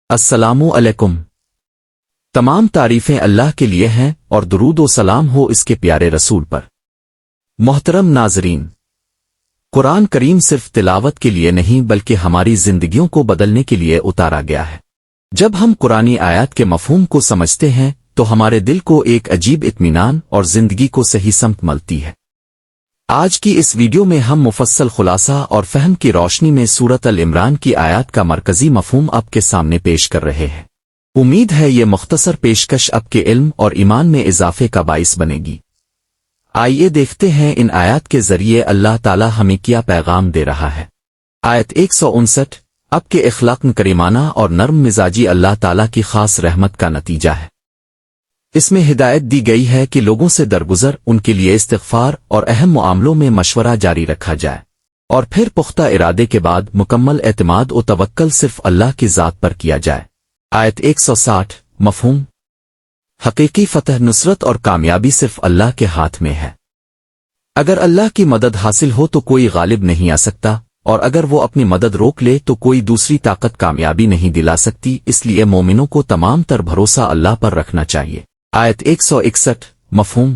السلام علیکم۔ تمام تعریفیں اللہ کے لیے ہیں اور درود و سلام ہو اس کے پیارے رسول پر۔ محترم ناظرین، قرآن کریم صرف تلاوت کے لیے نہیں بلکہ ہماری زندگیوں کو بدلنے کے لیے اتارا گیا ہے۔ جب ہم قرآنی آیات کے مفہوم کو سمجھتے ہیں تو ہمارے دل کو ایک عجیب اطمینان اور زندگی کو صحیح سمت ملتی ہے۔ آج کی اس ویڈیو میں ہم مفصل خلاصہ اور فہم کی روشنی میں سورۃ ال-عمران کی آیات کا مرکزی مفہوم آپ کے سامنے پیش کر رہے ہیں۔ امید ہے یہ مختصر پیشکش آپ کے علم اور ایمان میں اضافے کا باعث بنے گی۔ آئیے دیکھتے ہیں ان آیات کے ذریعے اللہ تعالی ہمیں کیا پیغام دے رہا ہے۔ آیت 159 آپ کے اخلاق کریمانہ اور نرم مزاجی اللہ تعالی کی خاص رحمت کا نتیجہ ہے۔ اس میں ہدایت دی گئی ہے کہ لوگوں سے درگزر ان کے لیے استغفار اور اہم معاملوں میں مشورہ جاری رکھا جائے، اور پھر پختہ ارادے کے بعد مکمل اعتماد و توکل صرف اللہ کی ذات پر کیا جائے۔ آیت 160 مفہوم حقیقی فتح، نصرت اور کامیابی صرف اللہ کے ہاتھ میں ہے۔ اگر اللہ کی مدد حاصل ہو تو کوئی غالب نہیں آ سکتا، اور اگر وہ اپنی مدد روک لے تو کوئی دوسری طاقت کامیابی نہیں دلا سکتی، اس لیے مومنوں کو تمام تر بھروسہ اللہ پر رکھنا چاہیے۔ آیت 161 مفہوم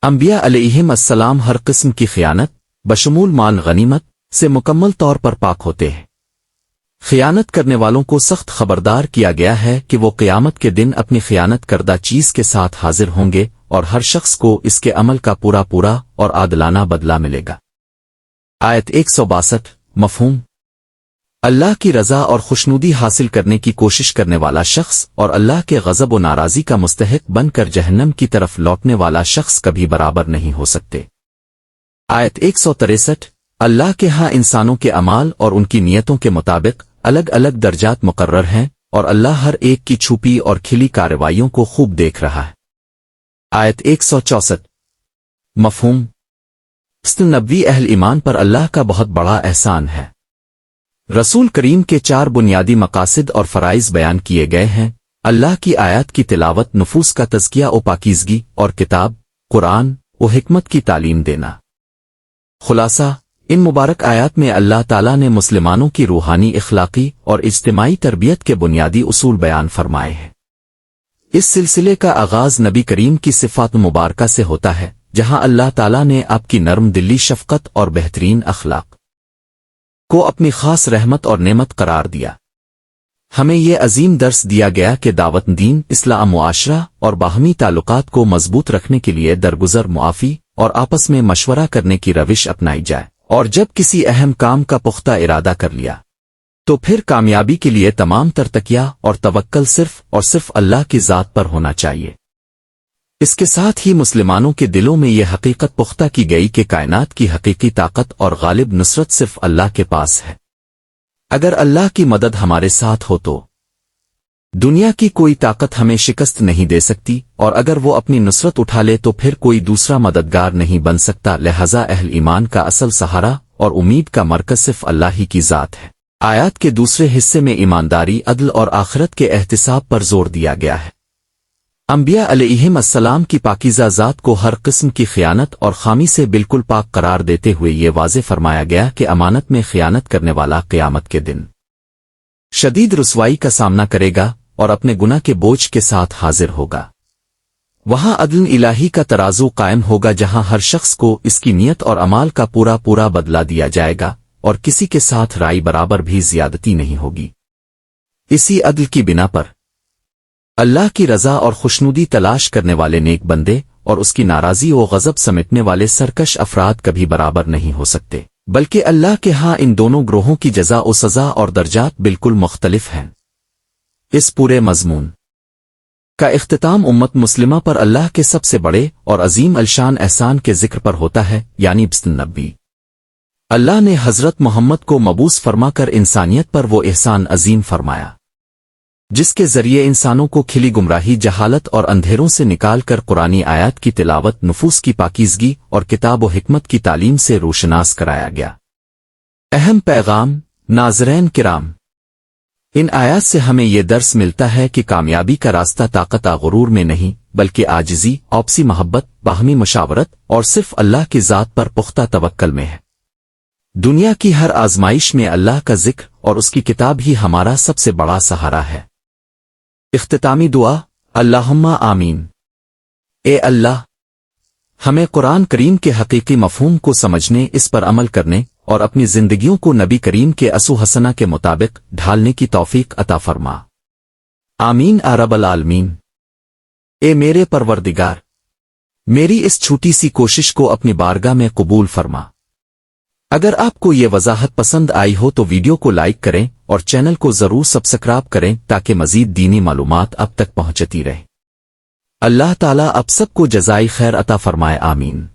انبیاء علیہم السلام ہر قسم کی خیانت بشمول مال غنیمت سے مکمل طور پر پاک ہوتے ہیں۔ خیانت کرنے والوں کو سخت خبردار کیا گیا ہے کہ وہ قیامت کے دن اپنی خیانت کردہ چیز کے ساتھ حاضر ہوں گے اور ہر شخص کو اس کے عمل کا پورا اور عادلانہ بدلہ ملے گا۔ آیت 162 مفہوم اللہ کی رضا اور خوشنودی حاصل کرنے کی کوشش کرنے والا شخص اور اللہ کے غضب و ناراضی کا مستحق بن کر جہنم کی طرف لوٹنے والا شخص کبھی برابر نہیں ہو سکتے۔ آیت 163 اللہ کے ہاں انسانوں کے اعمال اور ان کی نیتوں کے مطابق الگ الگ درجات مقرر ہیں، اور اللہ ہر ایک کی چھپی اور کھلی کارروائیوں کو خوب دیکھ رہا ہے۔ آیت 164 مفہوم نبوی اہل ایمان پر اللہ کا بہت بڑا احسان ہے۔ رسول کریم کے 4 بنیادی مقاصد اور فرائض بیان کیے گئے ہیں: اللہ کی آیات کی تلاوت، نفوس کا تزکیہ و پاکیزگی، اور کتاب قرآن و حکمت کی تعلیم دینا۔ خلاصہ، ان مبارک آیات میں اللہ تعالیٰ نے مسلمانوں کی روحانی، اخلاقی اور اجتماعی تربیت کے بنیادی اصول بیان فرمائے ہیں۔ اس سلسلے کا آغاز نبی کریم کی صفات مبارکہ سے ہوتا ہے، جہاں اللہ تعالیٰ نے آپ کی نرم دلی، شفقت اور بہترین اخلاق کو اپنی خاص رحمت اور نعمت قرار دیا۔ ہمیں یہ عظیم درس دیا گیا کہ دعوت دین، اصلاح معاشرہ اور باہمی تعلقات کو مضبوط رکھنے کے لیے درگزر، معافی اور آپس میں مشورہ کرنے کی روش اپنائی جائے، اور جب کسی اہم کام کا پختہ ارادہ کر لیا تو پھر کامیابی کے لیے تمام تر تکیہ اور توکل صرف اور صرف اللہ کی ذات پر ہونا چاہیے۔ اس کے ساتھ ہی مسلمانوں کے دلوں میں یہ حقیقت پختہ کی گئی کہ کائنات کی حقیقی طاقت اور غالب نصرت صرف اللہ کے پاس ہے۔ اگر اللہ کی مدد ہمارے ساتھ ہو تو دنیا کی کوئی طاقت ہمیں شکست نہیں دے سکتی، اور اگر وہ اپنی نصرت اٹھا لے تو پھر کوئی دوسرا مددگار نہیں بن سکتا۔ لہذا اہل ایمان کا اصل سہارا اور امید کا مرکز صرف اللہ ہی کی ذات ہے۔ آیات کے دوسرے حصے میں ایمانداری، عدل اور آخرت کے احتساب پر زور دیا گیا ہے۔ انبیاء علیہم السلام کی پاکیزہ ذات کو ہر قسم کی خیانت اور خامی سے بالکل پاک قرار دیتے ہوئے یہ واضح فرمایا گیا کہ امانت میں خیانت کرنے والا قیامت کے دن شدید رسوائی کا سامنا کرے گا اور اپنے گناہ کے بوجھ کے ساتھ حاضر ہوگا۔ وہاں عدل الہی کا ترازو قائم ہوگا، جہاں ہر شخص کو اس کی نیت اور اعمال کا پورا بدلہ دیا جائے گا، اور کسی کے ساتھ رائے برابر بھی زیادتی نہیں ہوگی۔ اسی عدل کی بنا پر اللہ کی رضا اور خوشنودی تلاش کرنے والے نیک بندے اور اس کی ناراضی و غضب سمیٹنے والے سرکش افراد کبھی برابر نہیں ہو سکتے، بلکہ اللہ کے ہاں ان دونوں گروہوں کی جزا و سزا اور درجات بالکل مختلف ہیں۔ اس پورے مضمون کا اختتام امت مسلمہ پر اللہ کے سب سے بڑے اور عظیم الشان احسان کے ذکر پر ہوتا ہے، یعنی بسط نبی۔ اللہ نے حضرت محمد کو مبعوث فرما کر انسانیت پر وہ احسان عظیم فرمایا جس کے ذریعے انسانوں کو کھلی گمراہی، جہالت اور اندھیروں سے نکال کر قرآنی آیات کی تلاوت، نفوس کی پاکیزگی اور کتاب و حکمت کی تعلیم سے روشناس کرایا گیا۔ اہم پیغام ناظرین کرام، ان آیات سے ہمیں یہ درس ملتا ہے کہ کامیابی کا راستہ طاقت غرور میں نہیں بلکہ عاجزی، آپسی محبت، باہمی مشاورت اور صرف اللہ کی ذات پر پختہ توکل میں ہے۔ دنیا کی ہر آزمائش میں اللہ کا ذکر اور اس کی کتاب ہی ہمارا سب سے بڑا سہارا ہے۔ اختتامی دعا، اللہم آمین۔ اے اللہ، ہمیں قرآن کریم کے حقیقی مفہوم کو سمجھنے، اس پر عمل کرنے اور اپنی زندگیوں کو نبی کریم کے اسوہ حسنہ کے مطابق ڈھالنے کی توفیق عطا فرما۔ آمین یا رب العالمین۔ اے میرے پروردگار، میری اس چھوٹی سی کوشش کو اپنی بارگاہ میں قبول فرما۔ اگر آپ کو یہ وضاحت پسند آئی ہو تو ویڈیو کو لائک کریں اور چینل کو ضرور سبسکرائب کریں تاکہ مزید دینی معلومات اب تک پہنچتی رہے۔ اللہ تعالیٰ اب سب کو جزائے خیر عطا فرمائے، آمین۔